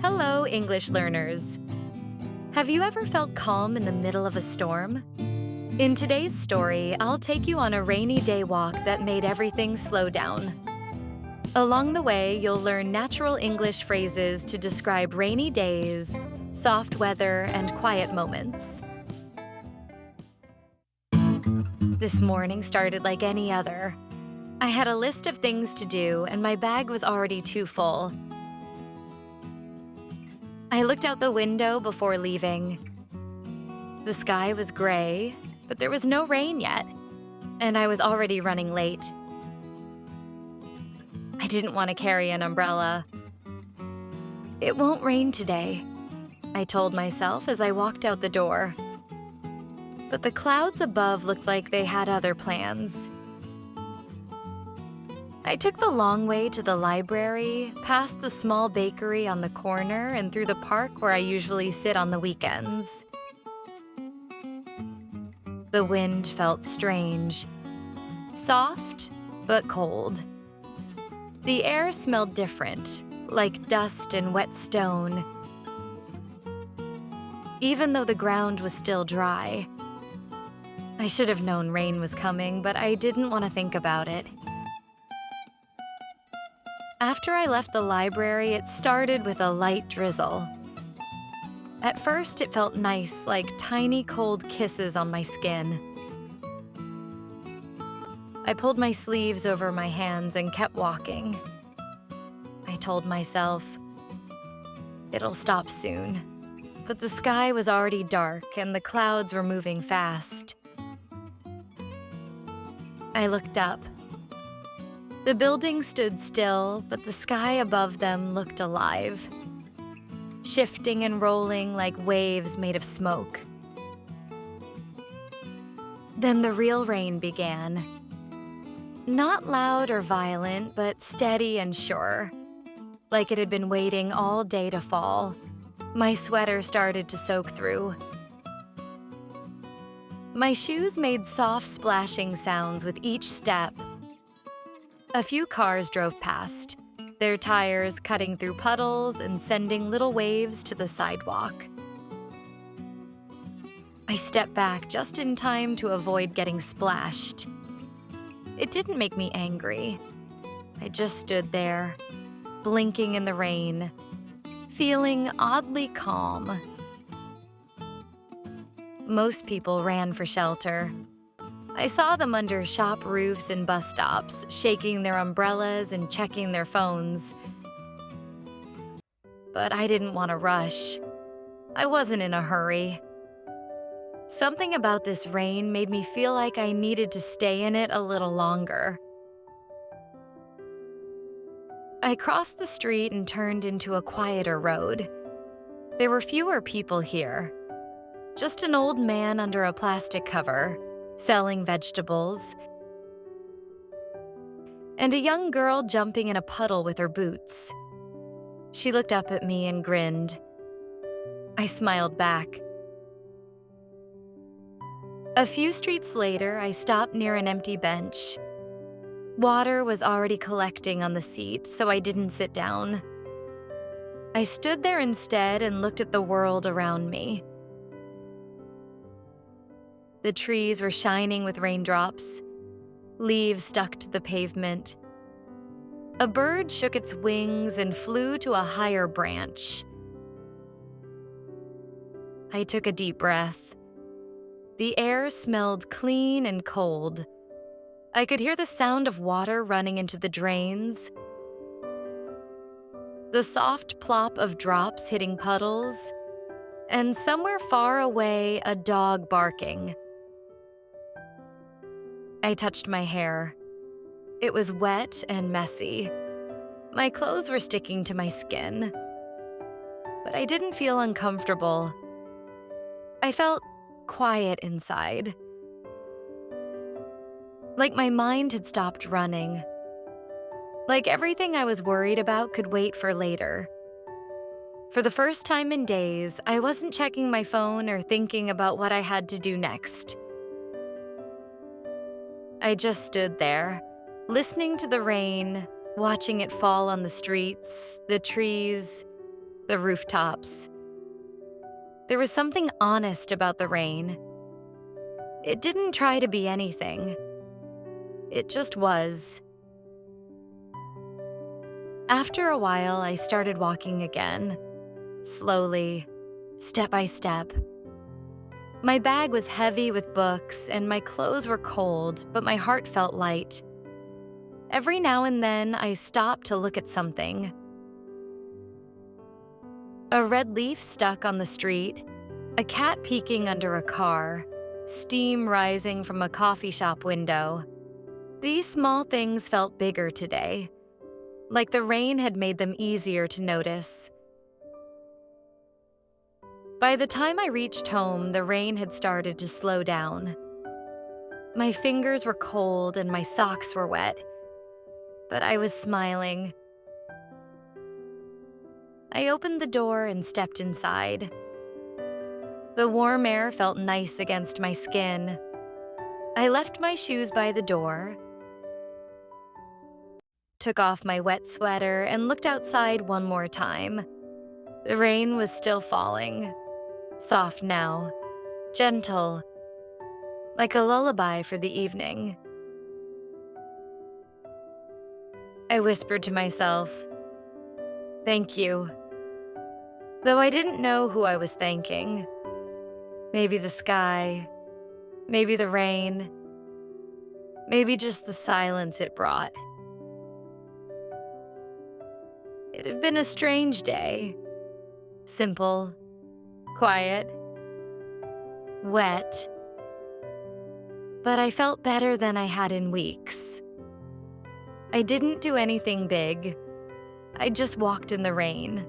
Hello, English learners. Have you ever felt calm in the middle of a storm? In today's story, I'll take you on a rainy day walk that made everything slow down. Along the way, you'll learn natural English phrases to describe rainy days, soft weather, and quiet moments. This morning started like any other. I had a list of things to do, and my bag was already too full. I looked out the window before leaving. The sky was gray, but there was no rain yet, and I was already running late. I didn't want to carry an umbrella. It won't rain today, I told myself as I walked out the door. But the clouds above looked like they had other plans. I took the long way to the library, past the small bakery on the corner, and through the park where I usually sit on the weekends. The wind felt strange. Soft, but cold. The air smelled different, like dust and wet stone. Even though the ground was still dry. I should have known rain was coming, but I didn't want to think about it. After I left the library, it started with a light drizzle. At first, it felt nice, like tiny cold kisses on my skin. I pulled my sleeves over my hands and kept walking. I told myself, it'll stop soon. But the sky was already dark and the clouds were moving fast. I looked up. The buildings stood still, but the sky above them looked alive, shifting and rolling like waves made of smoke. Then the real rain began. Not loud or violent, but steady and sure, like it had been waiting all day to fall. My sweater started to soak through. My shoes made soft splashing sounds with each step. A few cars drove past, their tires cutting through puddles and sending little waves to the sidewalk. I stepped back just in time to avoid getting splashed. It didn't make me angry. I just stood there, blinking in the rain, feeling oddly calm. Most people ran for shelter. I saw them under shop roofs and bus stops, shaking their umbrellas and checking their phones. But I didn't want to rush. I wasn't in a hurry. Something about this rain made me feel like I needed to stay in it a little longer. I crossed the street and turned into a quieter road. There were fewer people here. Just an old man under a plastic cover, selling vegetables, and a young girl jumping in a puddle with her boots. She looked up at me and grinned. I smiled back. A few streets later, I stopped near an empty bench. Water was already collecting on the seat, so I didn't sit down. I stood there instead and looked at the world around me. The trees were shining with raindrops. Leaves stuck to the pavement. A bird shook its wings and flew to a higher branch. I took a deep breath. The air smelled clean and cold. I could hear the sound of water running into the drains, the soft plop of drops hitting puddles, and somewhere far away, a dog barking. I touched my hair. It was wet and messy. My clothes were sticking to my skin. But I didn't feel uncomfortable. I felt quiet inside. Like my mind had stopped running. Like everything I was worried about could wait for later. For the first time in days, I wasn't checking my phone or thinking about what I had to do next. I just stood there, listening to the rain, watching it fall on the streets, the trees, the rooftops. There was something honest about the rain. It didn't try to be anything. It just was. After a while, I started walking again, slowly, step by step. My bag was heavy with books, and my clothes were cold, but my heart felt light. Every now and then, I stopped to look at something. A red leaf stuck on the street, a cat peeking under a car, steam rising from a coffee shop window. These small things felt bigger today, like the rain had made them easier to notice. By the time I reached home, the rain had started to slow down. My fingers were cold and my socks were wet, but I was smiling. I opened the door and stepped inside. The warm air felt nice against my skin. I left my shoes by the door, took off my wet sweater, and looked outside one more time. The rain was still falling, soft now, gentle, like a lullaby for the evening. I whispered to myself, "Thank you," though I didn't know who I was thanking. Maybe the sky, maybe the rain, maybe just the silence it brought. It had been a strange day. Simple, quiet, wet. But I felt better than I had in weeks. I didn't do anything big. I just walked in the rain.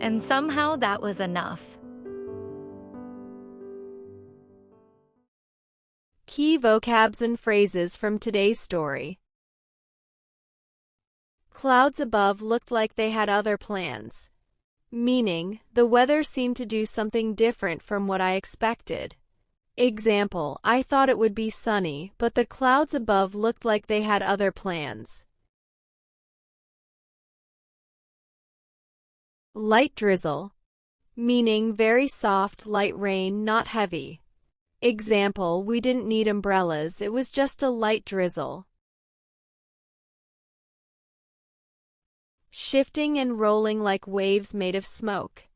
And somehow that was enough. Key vocabs and phrases from today's story. Clouds above looked like they had other plans, meaning the weather seemed to do something different from what I expected. Example, I thought it would be sunny, but the clouds above looked like they had other plans. Light drizzle, meaning very soft, light rain, not heavy. Example, we didn't need umbrellas, it was just a light drizzle. Shifting and rolling like waves made of smoke,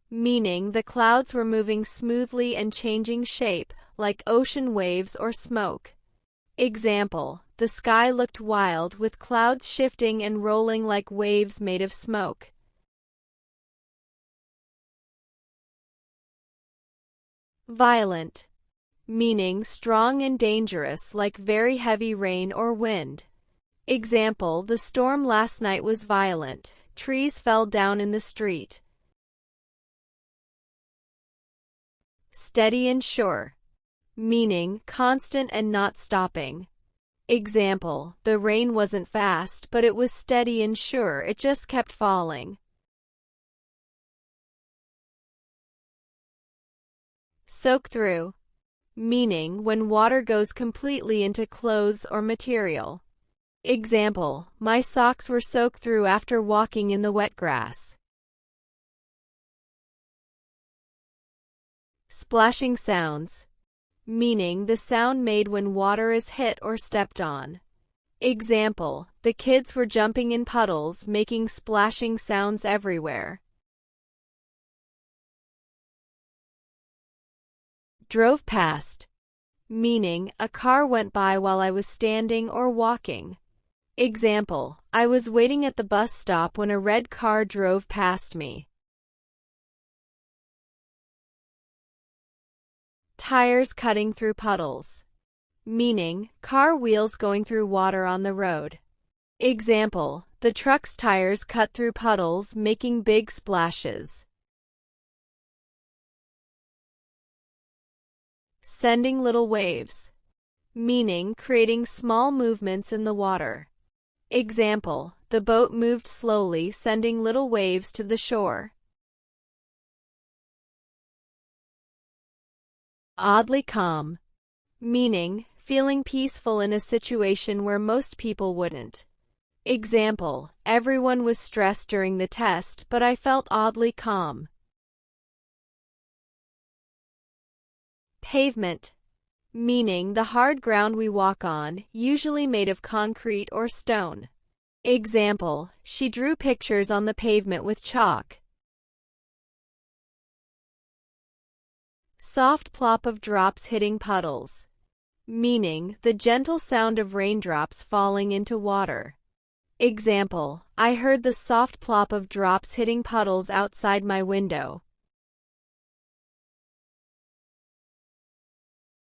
meaning the clouds were moving smoothly and changing shape, like ocean waves or smoke. Example, the sky looked wild with clouds shifting and rolling like waves made of smoke. Violent, meaning strong and dangerous like very heavy rain or wind. Example, the storm last night was violent. Trees fell down in the street. Steady and sure, meaning constant and not stopping. Example, the rain wasn't fast, but it was steady and sure, it just kept falling. Soak through, meaning when water goes completely into clothes or material. Example, my socks were soaked through after walking in the wet grass. Splashing sounds, meaning the sound made when water is hit or stepped on. Example, the kids were jumping in puddles, making splashing sounds everywhere. Drove past, meaning a car went by while I was standing or walking. Example, I was waiting at the bus stop when a red car drove past me. Tires cutting through puddles, meaning car wheels going through water on the road. Example, the truck's tires cut through puddles, making big splashes. Sending little waves, meaning creating small movements in the water. Example, the boat moved slowly, sending little waves to the shore. Oddly calm, meaning feeling peaceful in a situation where most people wouldn't. Example, Everyone was stressed during the test, but I felt oddly calm. Pavement, meaning the hard ground we walk on, usually made of concrete or stone. Example, she drew pictures on the pavement with chalk. Soft plop of drops hitting puddles, meaning the gentle sound of raindrops falling into water. Example, I heard the soft plop of drops hitting puddles outside my window.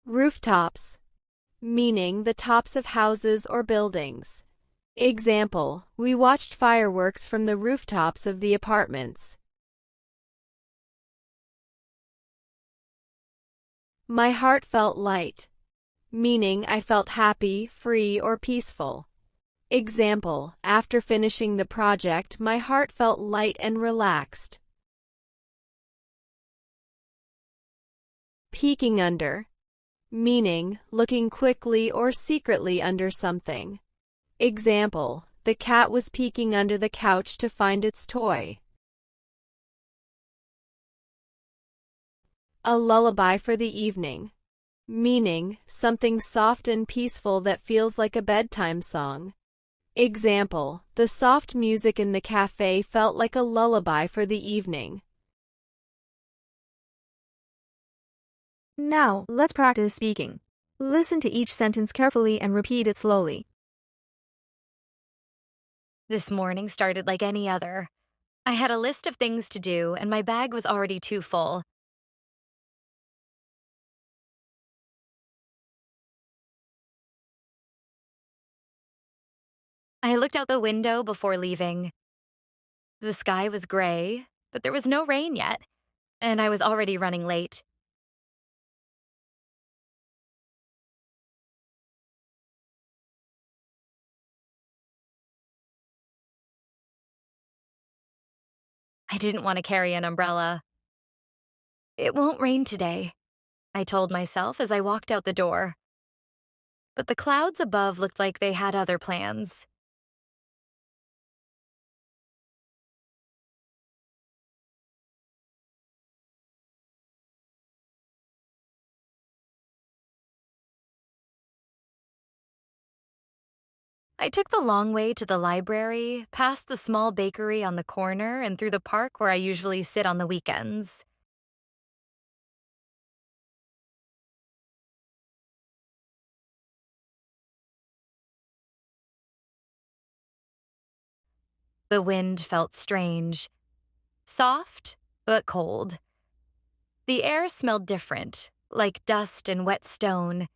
Rooftops, meaning the tops of houses or buildings. Example, we watched fireworks from the rooftops of the apartments. My heart felt light, meaning I felt happy, free, or peaceful. Example, after finishing the project, my heart felt light and relaxed. Peeking under, meaning looking quickly or secretly under something. Example, the cat was peeking under the couch to find its toy. A lullaby for the evening, meaning something soft and peaceful that feels like a bedtime song. Example, the soft music in the cafe felt like a lullaby for the evening. Now, let's practice speaking. Listen to each sentence carefully and repeat it slowly. This morning started like any other. I had a list of things to do, and my bag was already too full. I looked out the window before leaving. The sky was gray, but there was no rain yet, and I was already running late. I didn't want to carry an umbrella. It won't rain today, I told myself as I walked out the door. But the clouds above looked like they had other plans. I took the long way to the library, past the small bakery on the corner, and through the park where I usually sit on the weekends. The wind felt strange, soft but cold. The air smelled different, like dust and wet stone.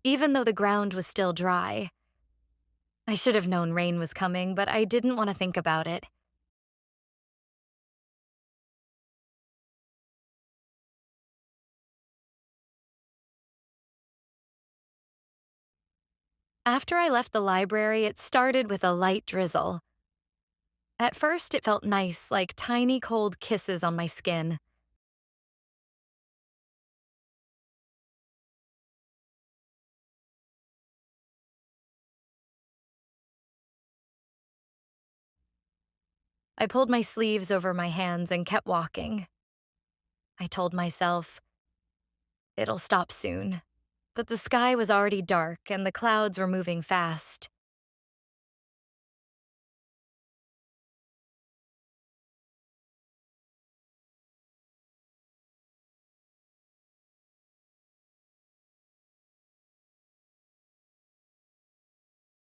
Even though the ground was still dry. I should have known rain was coming, but I didn't want to think about it. After I left the library, it started with a light drizzle. At first, it felt nice, like tiny cold kisses on my skin. I pulled my sleeves over my hands and kept walking. I told myself, it'll stop soon. But the sky was already dark and the clouds were moving fast.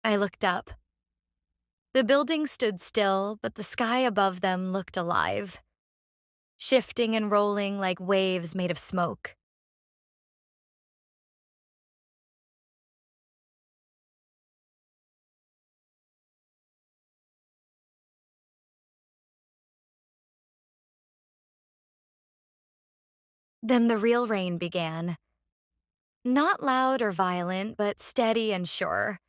I looked up. The buildings stood still, but the sky above them looked alive, shifting and rolling like waves made of smoke. Then the real rain began. Not loud or violent, but steady and sure,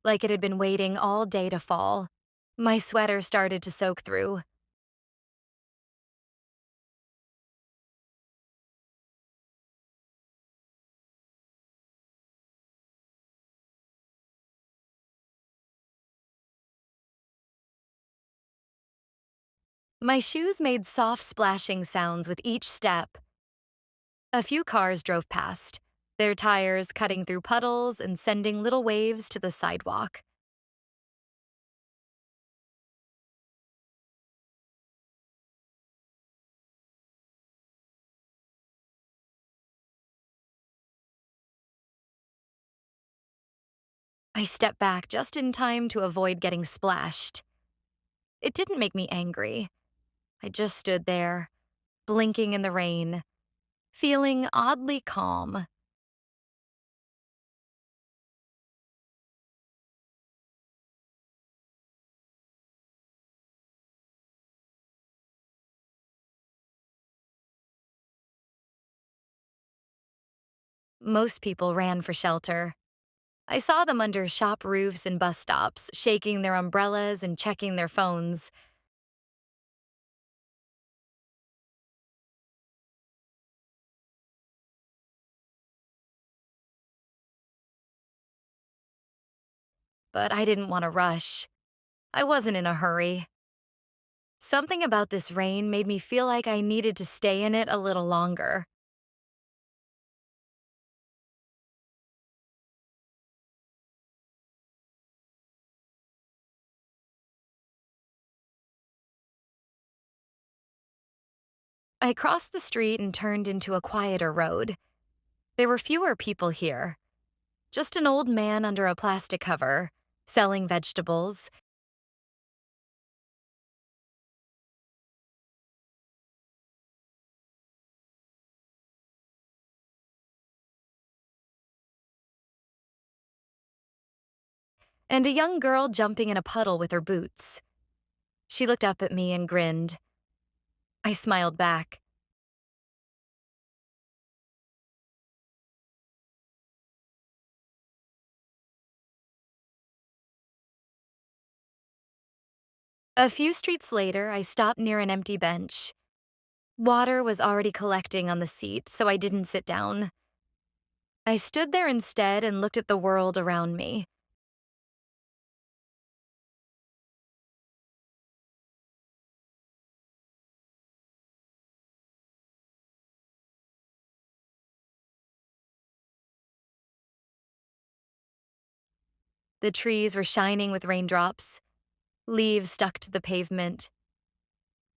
like it had been waiting all day to fall. My sweater started to soak through. My shoes made soft splashing sounds with each step. A few cars drove past, their tires cutting through puddles and sending little waves to the sidewalk. I stepped back just in time to avoid getting splashed. It didn't make me angry. I just stood there, blinking in the rain, feeling oddly calm. Most people ran for shelter. I saw them under shop roofs and bus stops, shaking their umbrellas and checking their phones. But I didn't want to rush. I wasn't in a hurry. Something about this rain made me feel like I needed to stay in it a little longer. I crossed the street and turned into a quieter road. There were fewer people here. Just an old man under a plastic cover, selling vegetables. And a young girl jumping in a puddle with her boots. She looked up at me and grinned. I smiled back. A few streets later, I stopped near an empty bench. Water was already collecting on the seat, so I didn't sit down. I stood there instead and looked at the world around me. The trees were shining with raindrops, leaves stuck to the pavement.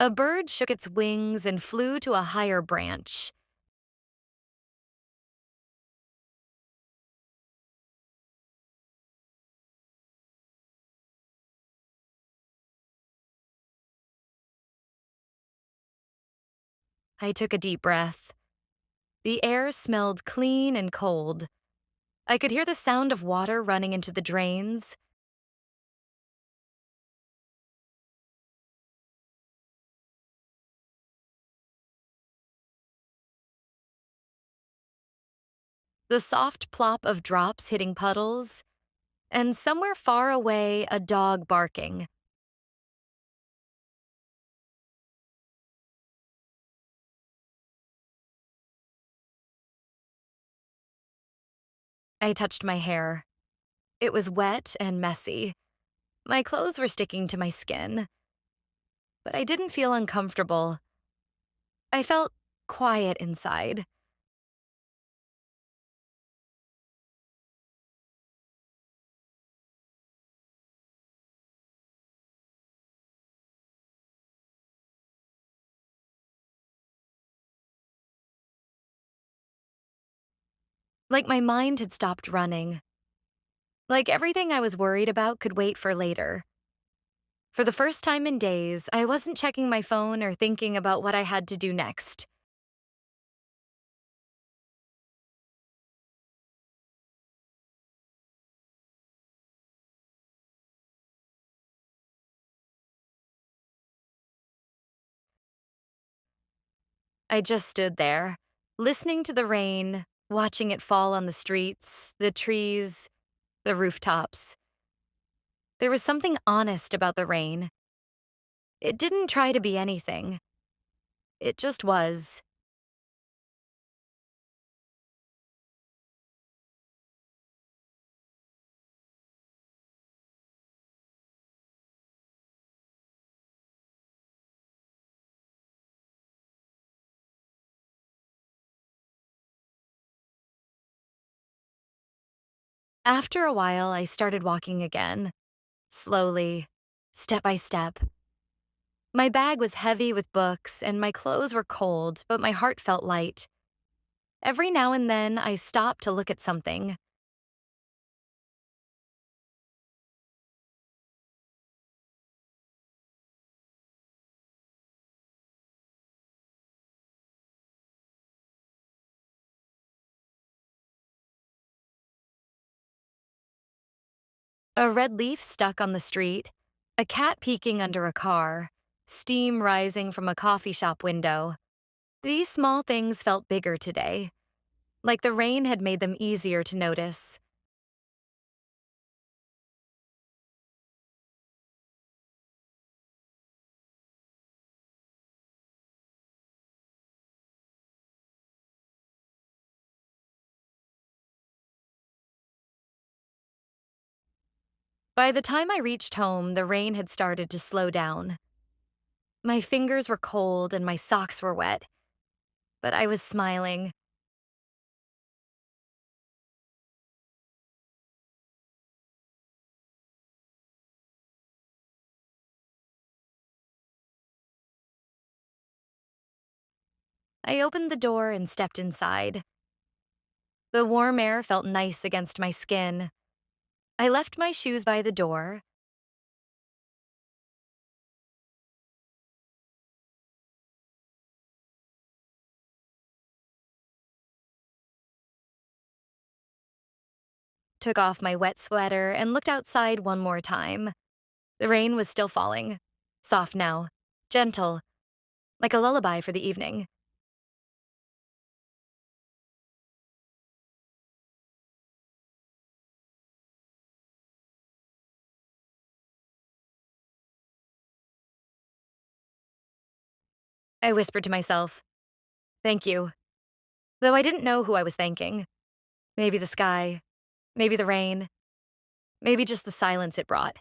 A bird shook its wings and flew to a higher branch. I took a deep breath. The air smelled clean and cold. I could hear the sound of water running into the drains. The soft plop of drops hitting puddles, and somewhere far away, a dog barking. I touched my hair. It was wet and messy. My clothes were sticking to my skin, but I didn't feel uncomfortable. I felt quiet inside. Like my mind had stopped running. Like everything I was worried about could wait for later. For the first time in days, I wasn't checking my phone or thinking about what I had to do next. I just stood there, listening to the rain, watching it fall on the streets, the trees, the rooftops. There was something honest about the rain. It didn't try to be anything. It just was. After a while, I started walking again, slowly, step by step. My bag was heavy with books, and my clothes were cold, but my heart felt light. Every now and then, I stopped to look at something. A red leaf stuck on the street, a cat peeking under a car, steam rising from a coffee shop window. These small things felt bigger today, like the rain had made them easier to notice. By the time I reached home, the rain had started to slow down. My fingers were cold and my socks were wet, but I was smiling. I opened the door and stepped inside. The warm air felt nice against my skin. I left my shoes by the door. Took off my wet sweater and looked outside one more time. The rain was still falling, soft now, gentle, like a lullaby for the evening. I whispered to myself, "Thank you," though I didn't know who I was thanking. Maybe the sky, maybe the rain, maybe just the silence it brought.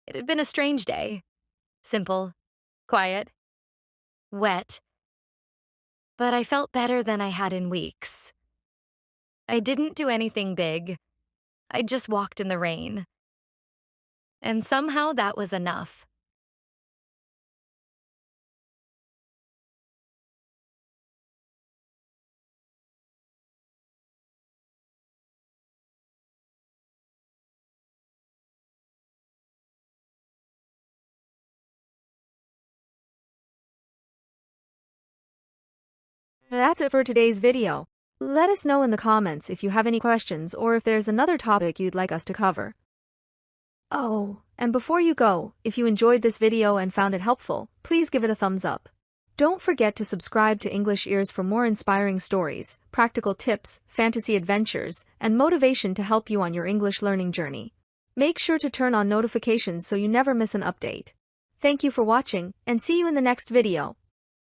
It had been a strange day. Simple, quiet, wet, but I felt better than I had in weeks. I didn't do anything big. I just walked in the rain. And somehow that was enough. That's it for today's video. Let us know in the comments if you have any questions or if there's another topic you'd like us to cover. Oh, and before you go, if you enjoyed this video and found it helpful, please give it a thumbs up. Don't forget to subscribe to English Ears for more inspiring stories, practical tips, fantasy adventures, and motivation to help you on your English learning journey. Make sure to turn on notifications so you never miss an update. Thank you for watching, and see you in the next video.